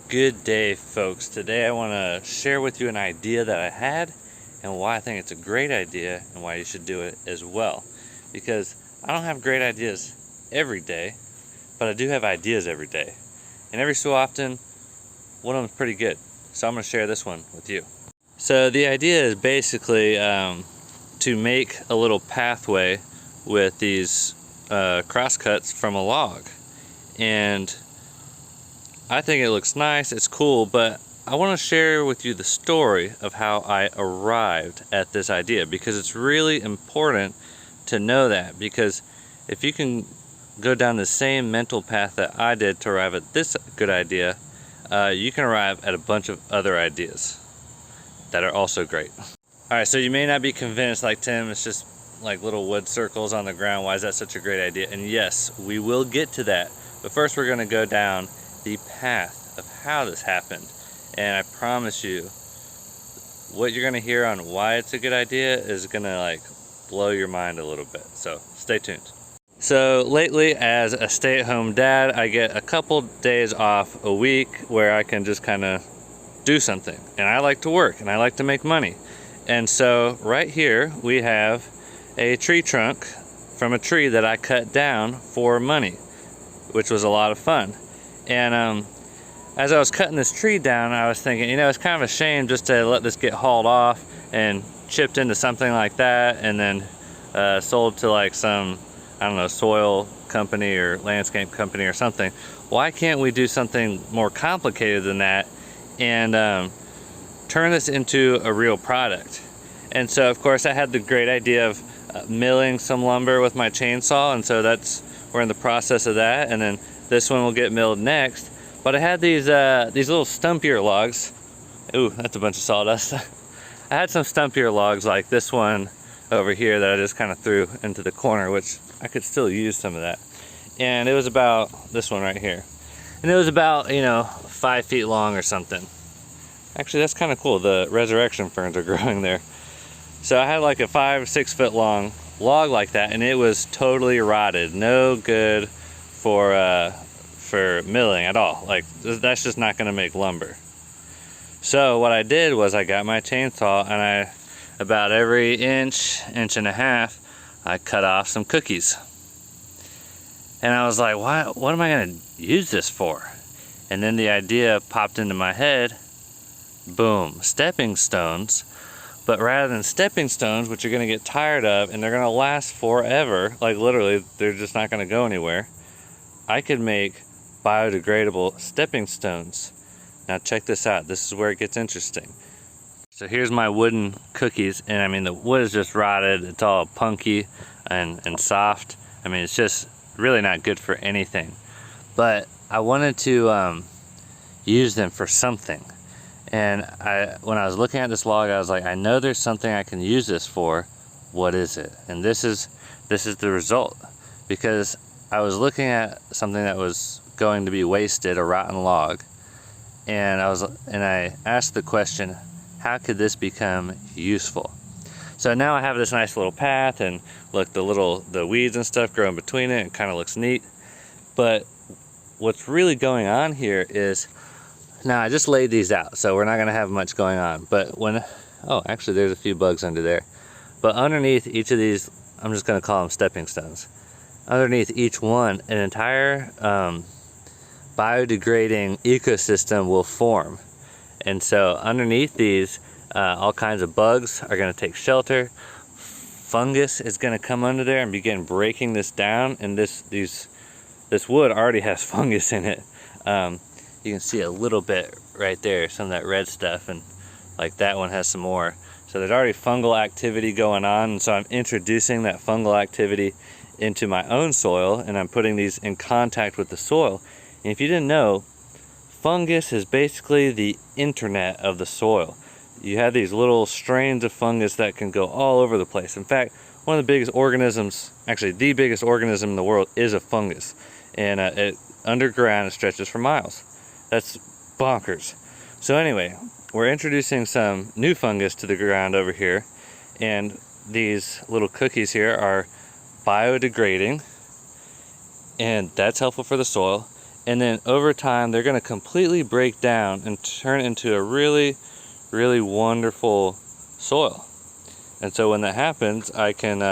Good day, folks. Today I want to share with you an idea that I had and why I think it's a great idea and why you should do it as well. Because I don't have great ideas every day, but I do have ideas every day. And every so often, one of them's pretty good. So I'm going to share this one with you. So the idea is basically to make a little pathway with these crosscuts from a log. And I think it looks nice, it's cool, but I want to share with you the story of how I arrived at this idea, because it's really important to know that, because if you can go down the same mental path that I did to arrive at this good idea, you can arrive at a bunch of other ideas that are also great. Alright, so you may not be convinced like Tim, it's just like little wood circles on the ground, why is that such a great idea? And yes, we will get to that, but first we're going to go down the path of how this happened, and I promise you what you're gonna hear on why it's a good idea is gonna like blow your mind a little bit, so stay tuned. So lately, as a stay-at-home dad, I get a couple days off a week where I can just kind of do something, and I like to work and I like to make money. And so right here we have a tree trunk from a tree that I cut down for money, which was a lot of fun. And as I was cutting this tree down, I was thinking, you know, it's kind of a shame just to let this get hauled off and chipped into something like that and then sold to like some, I don't know, soil company or landscape company or something. Why can't we do something more complicated than that and turn this into a real product? And so, of course, I had the great idea of milling some lumber with my chainsaw, and so we're in the process of that, and then this one will get milled next. But I had these little stumpier logs. Ooh, that's a bunch of sawdust. I had some stumpier logs like this one over here that I just kind of threw into the corner, which I could still use some of that. And it was about this one right here. And it was about, you know, 5 feet long or something. Actually, that's kind of cool. The resurrection ferns are growing there. So I had like a 5 or 6 foot long log like that, and it was totally rotted. No good for milling at all. Like, that's just not gonna make lumber. So what I did was I got my chainsaw, and about every inch and a half, I cut off some cookies. And I was like, what am I gonna use this for? And then the idea popped into my head, boom, stepping stones. But rather than stepping stones, which you're gonna get tired of and they're gonna last forever, like literally, they're just not gonna go anywhere, I could make biodegradable stepping stones. Now check this out, this is where it gets interesting. So here's my wooden cookies, and I mean the wood is just rotted, it's all punky and soft. I mean, it's just really not good for anything. But I wanted to use them for something. And when I was looking at this log, I was like, I know there's something I can use this for. What is it? And this is the result. Because I was looking at something that was going to be wasted, a rotten log, and I asked the question, how could this become useful? So now I have this nice little path, and look, the weeds and stuff grow in between it. It kind of looks neat. But what's really going on here is, now I just laid these out, so we're not going to have much going on. But oh, actually there's a few bugs under there. But underneath each of these, I'm just going to call them stepping stones. Underneath each one, an entire biodegrading ecosystem will form. And so underneath these, all kinds of bugs are going to take shelter. Fungus is going to come under there and begin breaking this down, and this wood already has fungus in it. You can see a little bit right there, some of that red stuff, and like that one has some more. So there's already fungal activity going on, and so I'm introducing that fungal activity into my own soil, and I'm putting these in contact with the soil. And if you didn't know, fungus is basically the internet of the soil. You have these little strains of fungus that can go all over the place. In fact, one of the biggest organisms, actually the biggest organism in the world, is a fungus. And underground it stretches for miles. That's bonkers. So anyway, we're introducing some new fungus to the ground over here, and these little cookies here are biodegrading, and that's helpful for the soil. and then over time they're going to completely break down and turn into a really, really wonderful soil. And so when that happens, I could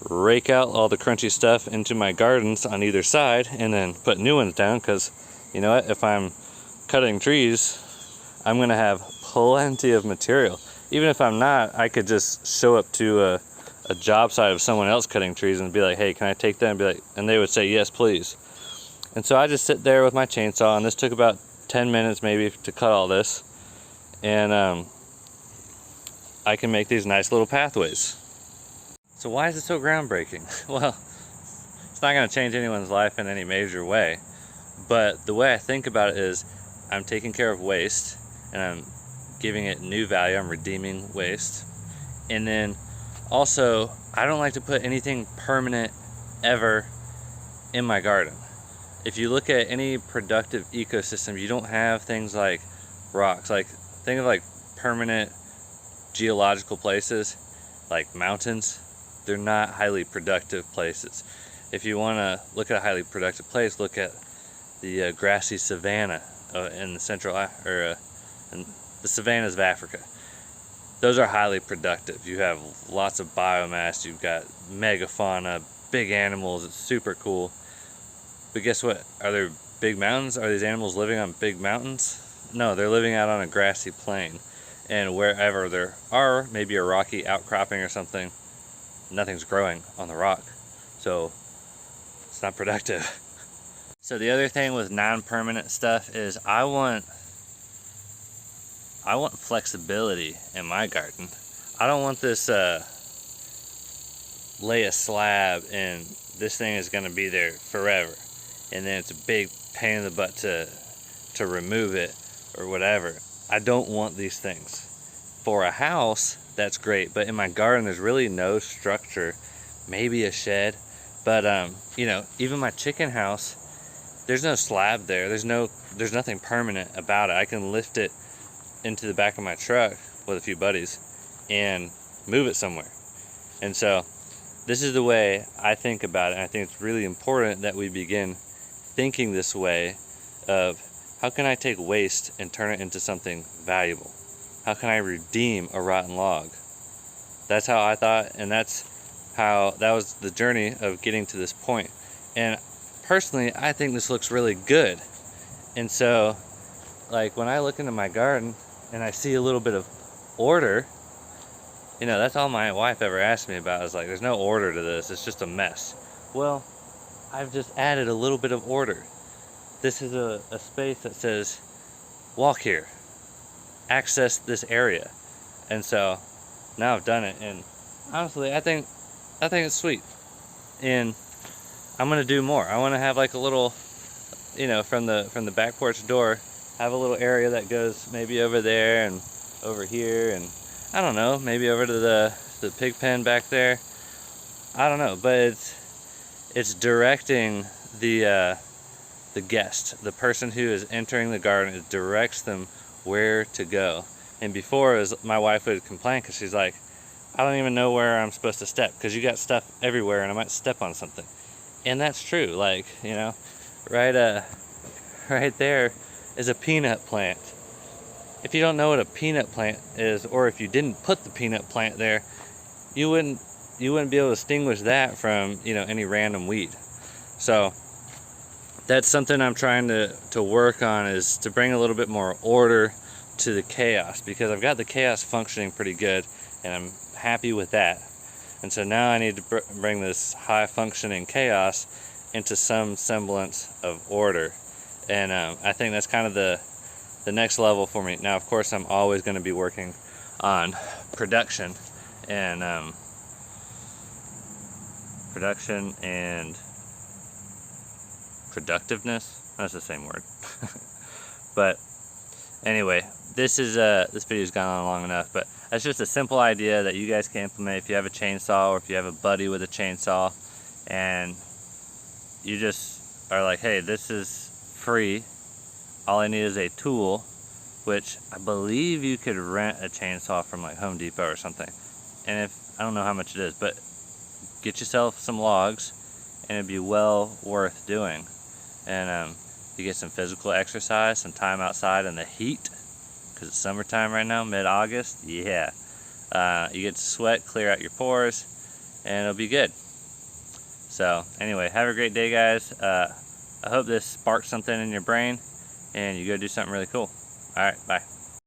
rake out all the crunchy stuff into my gardens on either side and then put new ones down, because you know what, if I'm cutting trees, I'm going to have plenty of material. Even if I'm not, I could just show up to a job site of someone else cutting trees and be like, hey, can I take that? And they would say, yes, please. And so I just sit there with my chainsaw, and this took about 10 minutes maybe to cut all this. And I can make these nice little pathways. So why is it so groundbreaking? Well, it's not going to change anyone's life in any major way. But the way I think about it is I'm taking care of waste, and I'm giving it new value. I'm redeeming waste. And then also, I don't like to put anything permanent ever in my garden. If you look at any productive ecosystem, you don't have things like rocks. Like, think of like permanent geological places, like mountains. They're not highly productive places. If you want to look at a highly productive place, look at the grassy savanna in the in the savannas of Africa. Those are highly productive. You have lots of biomass, you've got megafauna, big animals, it's super cool. But guess what? Are there big mountains? Are these animals living on big mountains? No, they're living out on a grassy plain. And wherever there are maybe a rocky outcropping or something, nothing's growing on the rock. So it's not productive. So the other thing with non-permanent stuff is I want flexibility in my garden. I don't want this lay a slab and this thing is going to be there forever, and then it's a big pain in the butt to remove it or whatever. I don't want these things. For a house, that's great, but in my garden there's really no structure. Maybe a shed, but you know, even my chicken house, there's no slab there. There's nothing permanent about it. I can lift it into the back of my truck with a few buddies and move it somewhere. And so this is the way I think about it. And I think it's really important that we begin thinking this way of, how can I take waste and turn it into something valuable? How can I redeem a rotten log? That's how I thought, and that was the journey of getting to this point. And personally, I think this looks really good. And so, like, when I look into my garden and I see a little bit of order, you know, that's all my wife ever asked me about, is like, there's no order to this, it's just a mess. Well, I've just added a little bit of order. This is a space that says, walk here, access this area. And so now I've done it, and honestly, I think it's sweet. And I'm gonna do more. I want to have like a little, you know, from the back porch door, have a little area that goes maybe over there and over here, and I don't know, maybe over to the pig pen back there. I don't know, but it's directing the guest, the person who is entering the garden. It directs them where to go. And before, my wife would complain because she's like, I don't even know where I'm supposed to step because you got stuff everywhere and I might step on something. And that's true. Like, you know, right there is a peanut plant. If you don't know what a peanut plant is, or if you didn't put the peanut plant there, you wouldn't be able to distinguish that from, you know, any random weed. So that's something I'm trying to work on, is to bring a little bit more order to the chaos, because I've got the chaos functioning pretty good and I'm happy with that. And so now I need to bring this high functioning chaos into some semblance of order. And I think that's kind of the next level for me. Now, of course, I'm always going to be working on production and productiveness. That's the same word. But anyway, this video's gone on long enough, but that's just a simple idea that you guys can implement if you have a chainsaw, or if you have a buddy with a chainsaw and you just are like, hey, this is free, all I need is a tool, which I believe you could rent a chainsaw from like Home Depot or something. And I don't know how much it is, but get yourself some logs and it'd be well worth doing. And you get some physical exercise, some time outside in the heat, because it's summertime right now, mid-August. Yeah, you get to sweat, clear out your pores, and it'll be good. So anyway, have a great day, guys. I hope this sparks something in your brain and you go do something really cool. All right, bye.